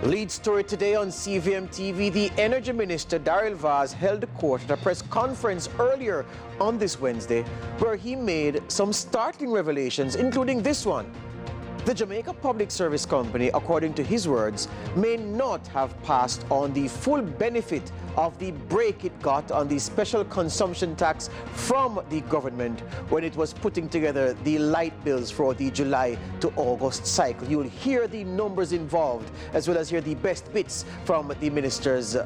Lead story today on CVM TV. The Energy Minister, Daryl Vaz, held court at a press conference earlier on this Wednesday where he made some startling revelations, including this one. The Jamaica Public Service Company, according to his words, may not have passed on the full benefit of the break it got on the special consumption tax from the government when it was putting together the light bills for the July to August cycle. You'll hear the numbers involved as well as hear the best bits from the minister's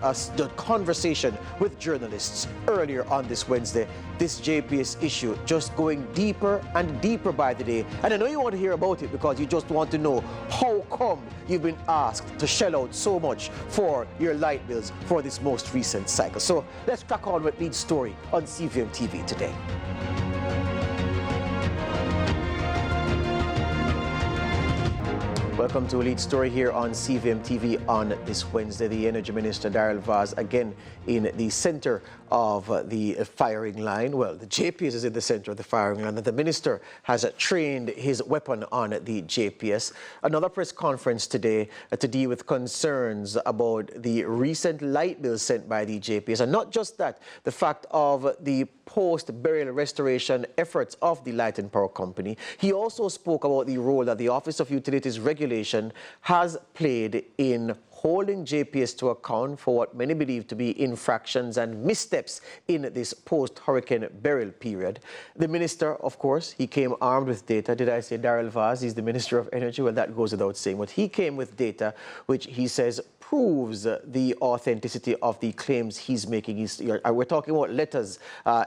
conversation with journalists earlier on this Wednesday. This JPS issue just going deeper and deeper by the day. And I know you want to hear about it because you just want to know how come you've been asked to shell out so much for your light bills for this most recent cycle. So let's crack on with lead story on CVM TV today. Welcome to a lead story here on CVM TV on this Wednesday. The Energy Minister, Daryl Vaz, again in the center of the firing line. Well, the JPS is in the center of the firing line, and the minister has trained his weapon on the JPS. Another press conference today to deal with concerns about the recent light bill sent by the JPS. And not just that, the fact of the post-burial restoration efforts of the Light and Power Company. He also spoke about the role that the Office of Utilities Regulation has played in holding JPS to account for what many believe to be infractions and missteps in this post-hurricane burial period. The minister, of course, he came armed with data. Did I say Daryl Vaz? He's the Minister of Energy. Well, that goes without saying. But he came with data which he says proves the authenticity of the claims he's making. We're talking about letters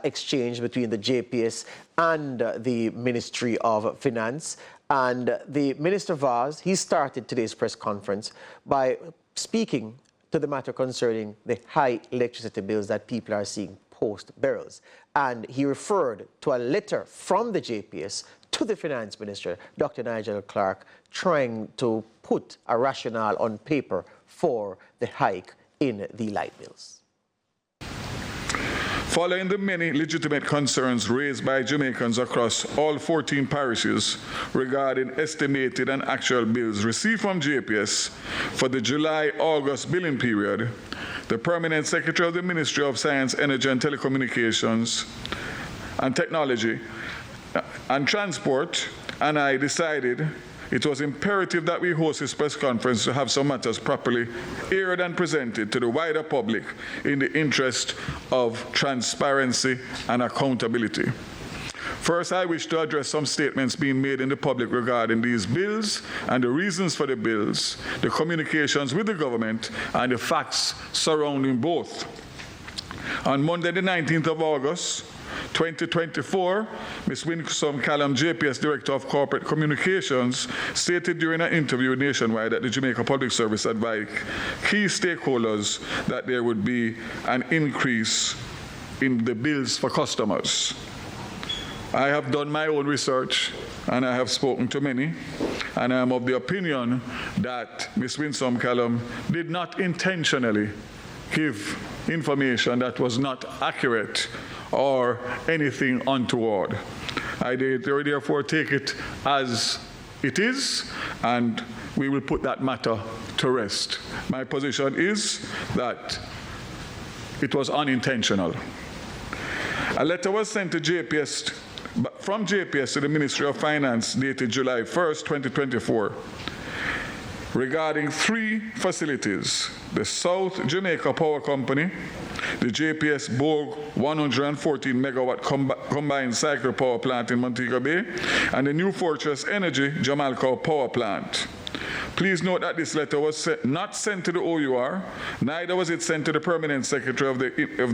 exchanged between the JPS and the Ministry of Finance. And the Minister Vaz, he started today's press conference by speaking to the matter concerning the high electricity bills that people are seeing post-burials. And he referred to a letter from the JPS to the Finance Minister, Dr. Nigel Clark, trying to put a rationale on paper for the hike in the light bills. Following the many legitimate concerns raised by Jamaicans across all 14 parishes regarding estimated and actual bills received from JPS for the July-August billing period, the Permanent Secretary of the Ministry of Science, Energy and Telecommunications and Technology and Transport and I decided it was imperative that we host this press conference to have some matters properly aired and presented to the wider public in the interest of transparency and accountability. First, I wish to address some statements being made in the public regarding these bills and the reasons for the bills, the communications with the government, and the facts surrounding both. On Monday, the 19th of August, 2024, Ms. Winsome Callum, JPS Director of Corporate Communications, stated during an interview nationwide that the Jamaica Public Service advised key stakeholders that there would be an increase in the bills for customers. I have done my own research and I have spoken to many, and I am of the opinion that Ms. Winsome Callum did not intentionally give information that was not accurate or anything untoward. I therefore take it as it is, and we will put that matter to rest. My position is that it was unintentional. A letter was sent to JPS, from JPS to the Ministry of Finance dated July 1st, 2024, regarding 3 facilities: the South Jamaica Power Company, the JPS Bogue 114 megawatt combined cycle power plant in Montego Bay, and the New Fortress Energy Jamalco power plant. Please note that this letter was not sent to the OUR, neither was it sent to the Permanent Secretary of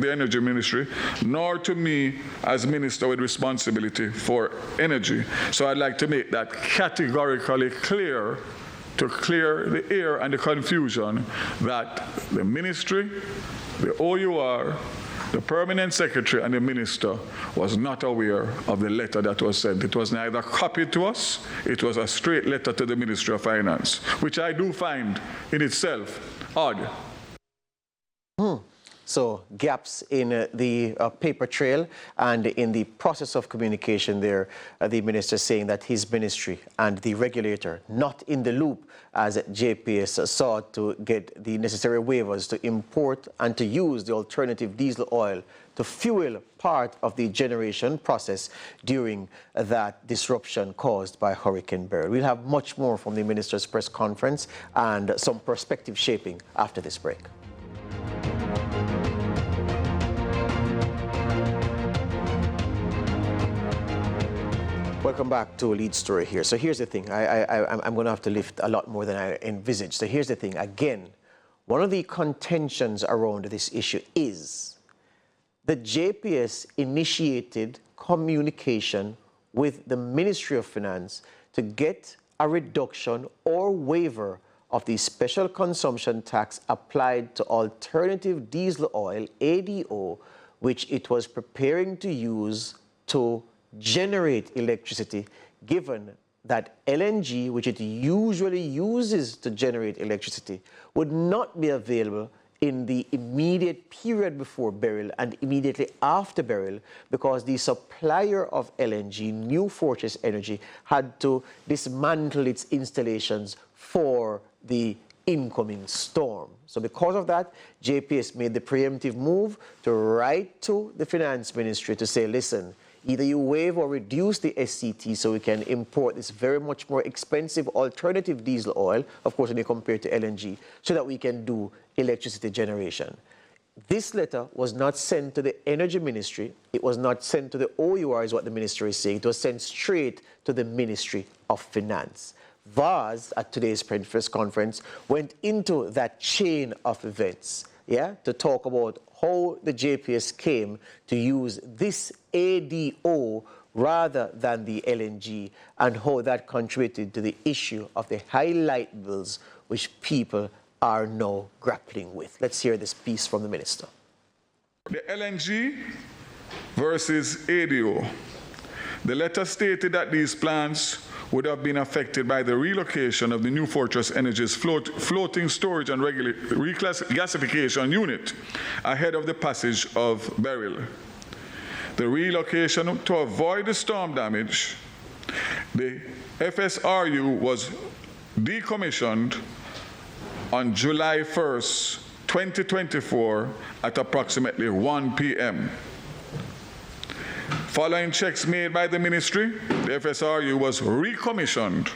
the Energy Ministry, nor to me as Minister with responsibility for energy. So I'd like to make that categorically clear, to clear the air and the confusion that the ministry, the OUR, the Permanent Secretary and the Minister was not aware of the letter that was sent. It was neither copied to us, it was a straight letter to the Ministry of Finance, which I do find in itself odd. So gaps in the paper trail and in the process of communication there, the minister saying that his ministry and the regulator not in the loop as JPS sought to get the necessary waivers to import and to use the alternative diesel oil to fuel part of the generation process during that disruption caused by Hurricane Beryl. We'll have much more from the minister's press conference and some perspective shaping after this break. Welcome back to a lead story here. So here's the thing. I'm going to have to lift a lot more than I envisaged. So here's the thing. Again, one of the contentions around this issue is the JPS initiated communication with the Ministry of Finance to get a reduction or waiver of the special consumption tax applied to alternative diesel oil, ADO, which it was preparing to use to generate electricity, given that LNG, which it usually uses to generate electricity, would not be available in the immediate period before Beryl and immediately after Beryl, because the supplier of LNG, New Fortress Energy, had to dismantle its installations for the incoming storm. So because of that, JPS made the preemptive move to write to the Finance Ministry to say, listen, either you waive or reduce the SCT so we can import this very much more expensive alternative diesel oil, of course, when you compare it to LNG, so that we can do electricity generation. This letter was not sent to the Energy Ministry. It was not sent to the OUR, is what the minister is saying. It was sent straight to the Ministry of Finance. VAS, at today's press conference, went into that chain of events, to talk about how the JPS came to use this ADO rather than the LNG, and how that contributed to the issue of the high light bills which people are now grappling with. Let's hear this piece from the minister. The LNG versus ADO. The letter stated that these plants would have been affected by the relocation of the New Fortress Energy's floating storage and regasification unit ahead of the passage of Beryl. The relocation to avoid the storm damage, the FSRU was decommissioned on July 1st, 2024 at approximately 1 p.m. Following checks made by the ministry, the FSRU was recommissioned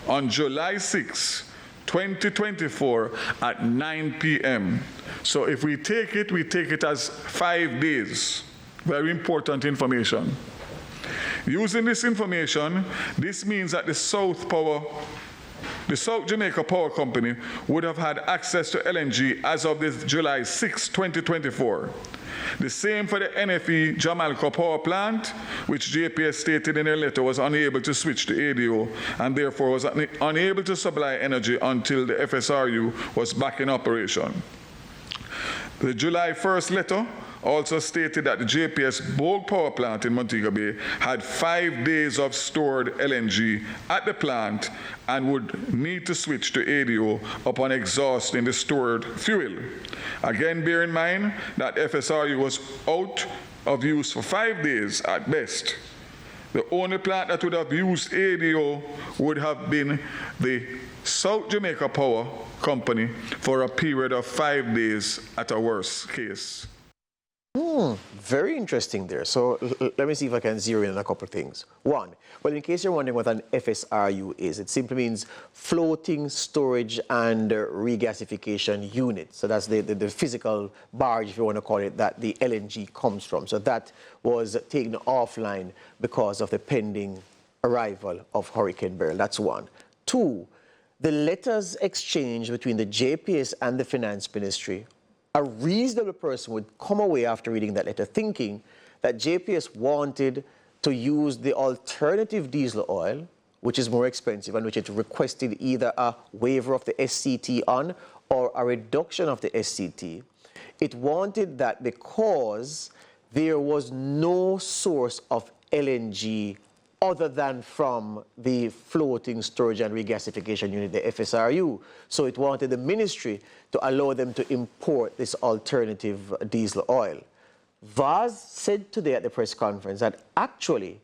on July 6, 2024 at 9 p.m. So if we take it as 5 days. Very important information. Using this information, this means that the South Jamaica Power Company would have had access to LNG as of this July 6, 2024. The same for the NFE Jamalco Power Plant, which JPS stated in their letter was unable to switch to ADO and therefore was unable to supply energy until the FSRU was back in operation. The July 1st letter also stated that the JPS Bogue Power Plant in Montego Bay had 5 days of stored LNG at the plant and would need to switch to ADO upon exhausting the stored fuel. Again, bear in mind that FSRU was out of use for 5 days at best. The only plant that would have used ADO would have been the South Jamaica Power Company for a period of 5 days at a worst case. Very interesting there. So let me see if I can zero in on a couple of things. One, well, in case you're wondering what an FSRU is, it simply means floating storage and regasification unit. So that's the physical barge, if you want to call it, that the LNG comes from. So that was taken offline because of the pending arrival of Hurricane Beryl. That's one. Two, the letters exchanged between the JPS and the Finance Ministry, a reasonable person would come away after reading that letter thinking that JPS wanted to use the alternative diesel oil, which is more expensive and which it requested either a waiver of the SCT on or a reduction of the SCT. It wanted that because there was no source of LNG other than from the floating storage and regasification unit, the FSRU. So it wanted the ministry to allow them to import this alternative diesel oil. Vaz said today at the press conference that actually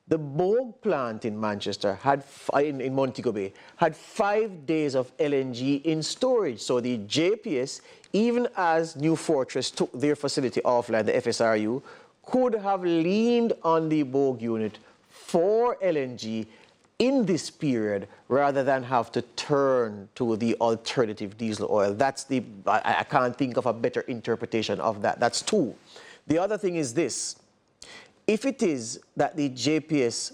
the Bogue plant in Manchester had, in Montego Bay, had 5 days of LNG in storage. So the JPS, even as New Fortress took their facility offline, the FSRU, could have leaned on the Bogue unit for LNG in this period rather than have to turn to the alternative diesel oil. That's the, I can't think of a better interpretation of that. That's two. The other thing is this. If it is that the JPS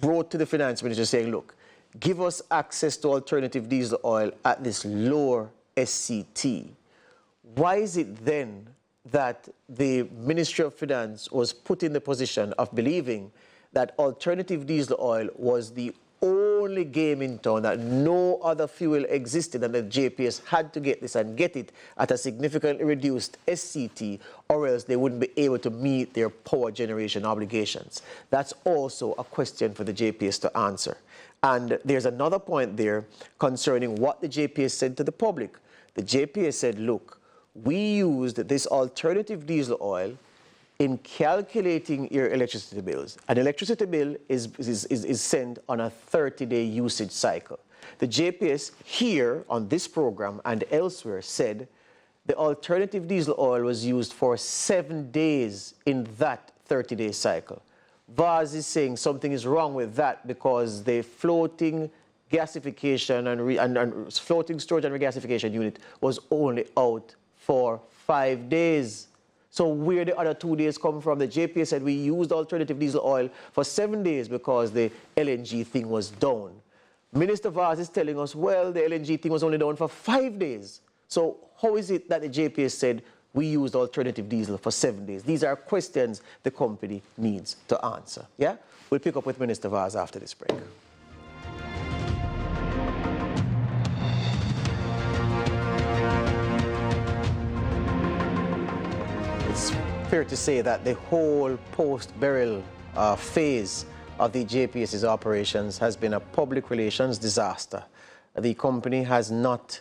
wrote to the finance minister saying, look, give us access to alternative diesel oil at this lower SCT, why is it then that the Ministry of Finance was put in the position of believing that alternative diesel oil was the only game in town, that no other fuel existed, and the JPS had to get this and get it at a significantly reduced SCT, or else they wouldn't be able to meet their power generation obligations? That's also a question for the JPS to answer. And there's another point there concerning what the JPS said to the public. The JPS said, look, we used this alternative diesel oil in calculating your electricity bills. An electricity bill is sent on a 30-day usage cycle. The JPS here on this program and elsewhere said the alternative diesel oil was used for 7 days in that 30-day cycle. Vaz is saying something is wrong with that because the floating gasification and floating storage and regasification unit was only out for 5 days. So where the other 2 days come from? The JPS said we used alternative diesel oil for 7 days because the LNG thing was down. Minister Vaz is telling us, well, the LNG thing was only down for 5 days. So how is it that the JPS said we used alternative diesel for 7 days? These are questions the company needs to answer. Yeah? We'll pick up with Minister Vaz after this break. It's fair to say that the whole post-burial phase of the JPS's operations has been a public relations disaster. The company has not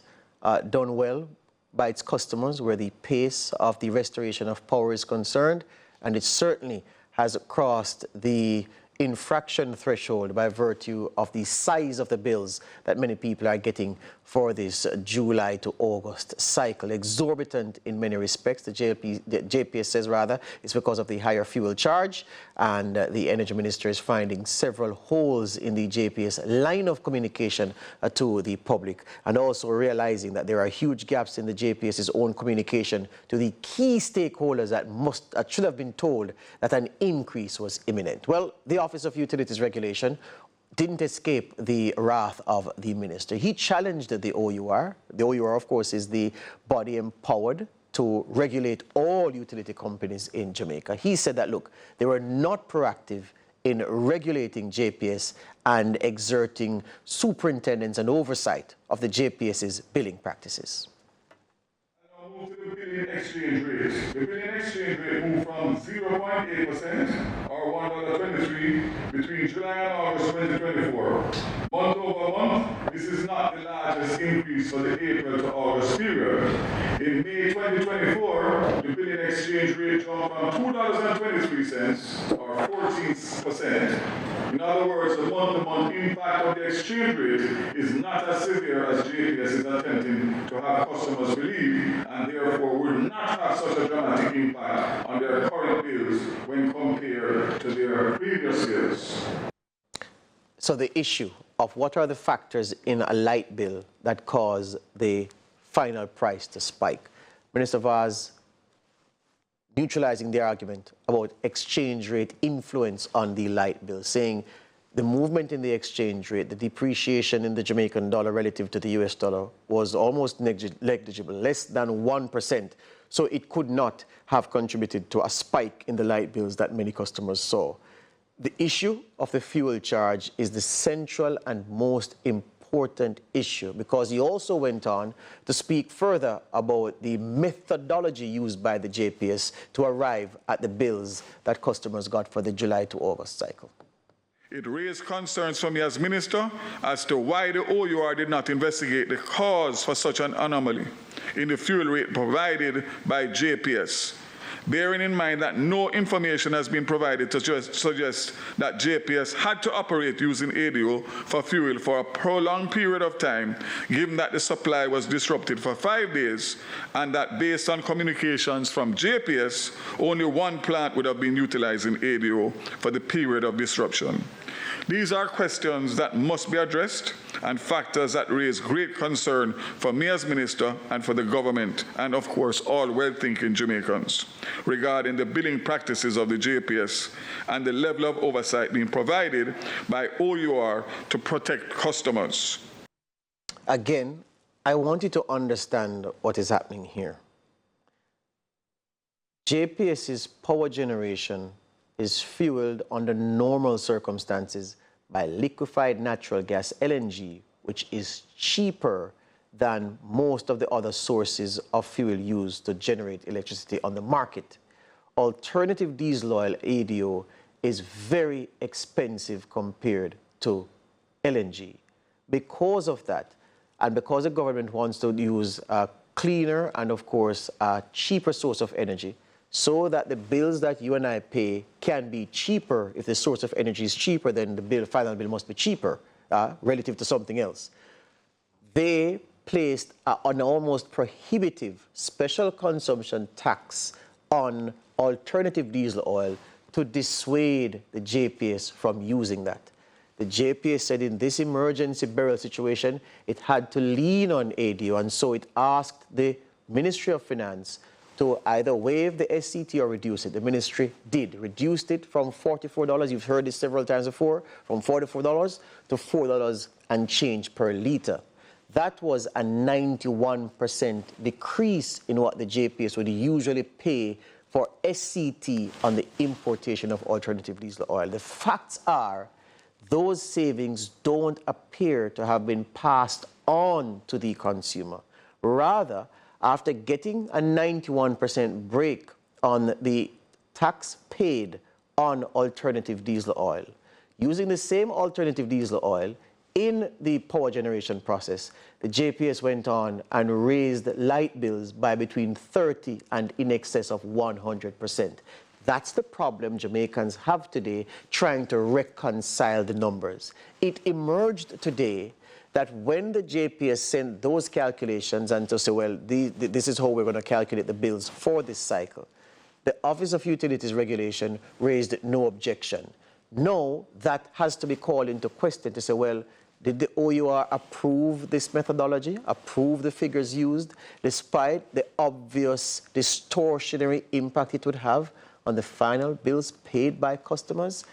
done well by its customers where the pace of the restoration of power is concerned, and it certainly has crossed the infraction threshold by virtue of the size of the bills that many people are getting for this July to August cycle. Exorbitant in many respects, the JPS says rather, it's because of the higher fuel charge, and the Energy Minister is finding several holes in the JPS line of communication to the public, and also realizing that there are huge gaps in the JPS's own communication to the key stakeholders that should have been told that an increase was imminent. Well, the Office of Utilities Regulation didn't escape the wrath of the minister. He challenged the OUR. The OUR, of course, is the body empowered to regulate all utility companies in Jamaica. He said that, look, they were not proactive in regulating JPS and exerting superintendence and oversight of the JPS's billing practices. Move to the billion exchange rate. The billion exchange rate moved from 0.8% or $1.23 between July and August 2024. Month over month, this is not the largest increase for the April to August period. In May 2024, the billion exchange rate jumped from $2.23 or 14%. In other words, the month-to-month impact of the exchange rate is not as severe as JPS is attempting to have customers believe, and therefore will not have such a dramatic impact on their current bills when compared to their previous bills. So the issue of what are the factors in a light bill that cause the final price to spike. Minister Vaz neutralizing the argument about exchange rate influence on the light bill, saying the movement in the exchange rate, the depreciation in the Jamaican dollar relative to the US dollar was almost negligible, less than 1%. So it could not have contributed to a spike in the light bills that many customers saw. The issue of the fuel charge is the central and most important issue, because he also went on to speak further about the methodology used by the JPS to arrive at the bills that customers got for the July to August cycle. It raised concerns for me as minister as to why the OUR did not investigate the cause for such an anomaly in the fuel rate provided by JPS, bearing in mind that no information has been provided to suggest that JPS had to operate using ADO for fuel for a prolonged period of time, given that the supply was disrupted for 5 days, and that based on communications from JPS, only one plant would have been utilizing ADO for the period of disruption. These are questions that must be addressed and factors that raise great concern for me as minister and for the government and, of course, all well-thinking Jamaicans regarding the billing practices of the JPS and the level of oversight being provided by OUR to protect customers. Again, I want you to understand what is happening here. JPS's power generation is fueled under normal circumstances by liquefied natural gas, LNG, which is cheaper than most of the other sources of fuel used to generate electricity on the market. Alternative diesel oil, ADO, is very expensive compared to LNG. Because of that, and because the government wants to use a cleaner and, of course, a cheaper source of energy, so that the bills that you and I pay can be cheaper. If the source of energy is cheaper, then the final bill must be cheaper relative to something else. They placed an almost prohibitive special consumption tax on alternative diesel oil to dissuade the JPS from using that. The JPS said in this emergency burial situation, it had to lean on ADO, and so it asked the Ministry of Finance to either waive the SCT or reduce it. The ministry did, reduced it from $44, you've heard this several times before, from $44 to $4 and change per litre. That was a 91% decrease in what the JPS would usually pay for SCT on the importation of alternative diesel oil. The facts are, those savings don't appear to have been passed on to the consumer. Rather, after getting a 91% break on the tax paid on alternative diesel oil, using the same alternative diesel oil in the power generation process, the JPS went on and raised light bills by between 30 and in excess of 100%. That's the problem Jamaicans have today, trying to reconcile the numbers. It emerged today that when the JPS sent those calculations and to say, well, this is how we're going to calculate the bills for this cycle, the Office of Utilities Regulation raised no objection. No, that has to be called into question to say, well, did the OUR approve this methodology, approve the figures used, despite the obvious distortionary impact it would have on the final bills paid by customers?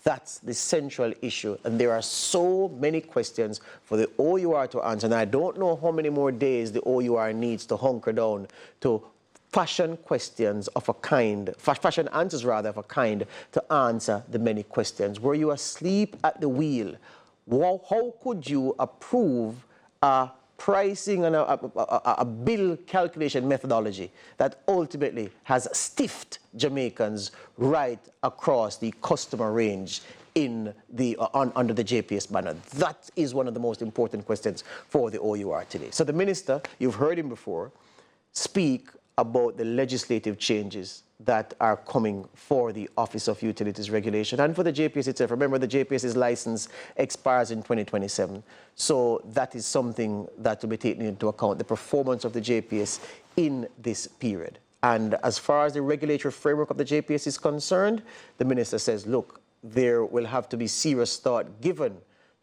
That's the central issue, and there are so many questions for the OUR to answer, and I don't know how many more days the OUR needs to hunker down to fashion questions of a kind, fashion answers rather of a kind, to answer the many questions. Were you asleep at the wheel? How could you approve a pricing and a bill calculation methodology that ultimately has stiffed Jamaicans right across the customer range in the, under the JPS banner? That is one of the most important questions for the OUR today. So the minister, you've heard him before, speak about the legislative changes that are coming for the Office of Utilities Regulation and for the JPS itself. Remember, the JPS's license expires in 2027. So that is something that will be taken into account, the performance of the JPS in this period. And as far as the regulatory framework of the JPS is concerned, the minister says, look, there will have to be serious thought given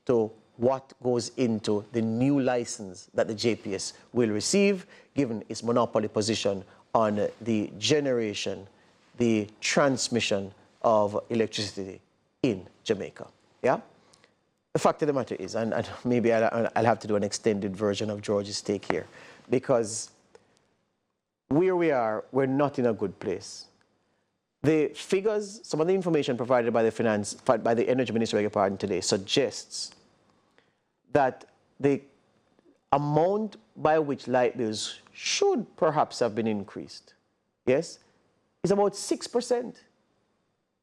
to what goes into the new license that the JPS will receive, given its monopoly position on the generation, the transmission of electricity in Jamaica. Yeah? The fact of the matter is, and maybe I'll have to do an extended version of George's take here, because where we are, we're not in a good place. The figures, some of the information provided by the Energy Ministry today suggests that the amount by which light bills should perhaps have been increased, yes, is about 6%.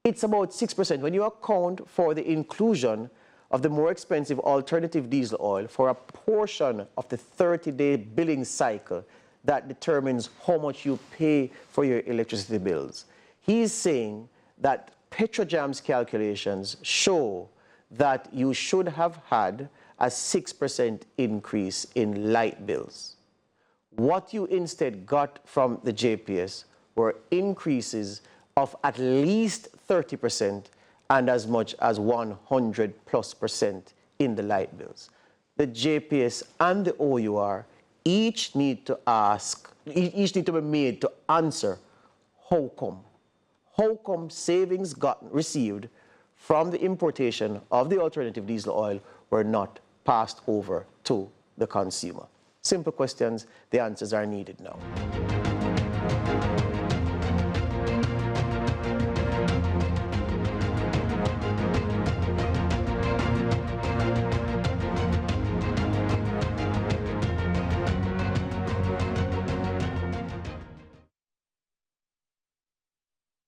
It's about 6%. When you account for the inclusion of the more expensive alternative diesel oil for a portion of the 30-day billing cycle that determines how much you pay for your electricity bills. He's saying that Petrojam's calculations show that you should have had a 6% increase in light bills. What you instead got from the JPS were increases of at least 30% and as much as 100+% in the light bills. The JPS and the OUR each need to be made to answer how come. How come savings received from the importation of the alternative diesel oil were not passed over to the consumer? Simple questions, the answers are needed now.